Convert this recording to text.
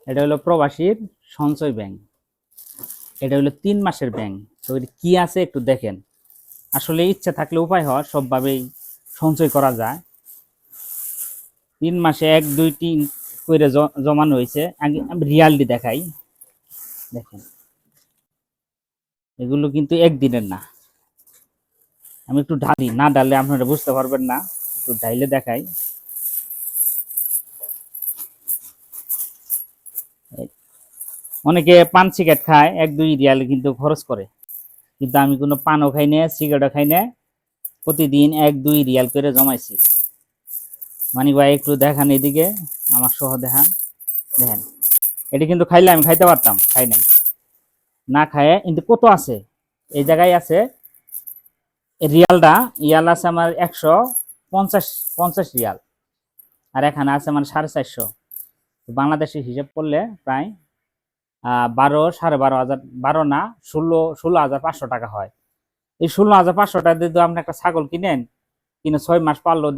এটা হলো প্রবাসীর সঞ্চয় ব্যাংক। এটা হলো 3 মাসের ব্যাংক। তো কি আছে একটু দেখেন। আসলে ইচ্ছা থাকলে উপায় হয়, সবভাবেই সঞ্চয় করা যায়। 3 মাসে 1 2 3 করে জমানো হয়েছে। আগে আমি রিয়ালটি দেখাই, দেখেন এগুলো কিন্তু একদিনের না। আমি একটু ঢালি, না ডাললে আপনারা বুঝতে পারবেন না, একটু ঢাইলে দেখাই। অনেকে পান সিগারেট খায়, 1 2 রিয়াল কিন্তু খরচ করে, কিন্তু আমি কোনো পানও খাই না, সিগারেটও খাই না, প্রতিদিন 1 2 রিয়াল করে জমাইছি। মানি ভাই একটু দেখান এদিকে, আমার সহ দেখান, দেখেন এটি কিন্তু খাইলে আমি খাইতে পারতাম, খাই নাই, না খায় কিন্তু কত আছে। এই জায়গায় আছে রিয়ালটা, ইয়াল আছে আমার 150 রিয়াল, আর এখানে আছে আমার 450। বাংলাদেশে হিসাব করলে প্রায় 12 12,500, 12 না 16,500 টাকা হয়। এই 16,500 টাকা দিয়ে আপনি একটা ছাগল কিনেন, কিনে 6 মাস পাললো,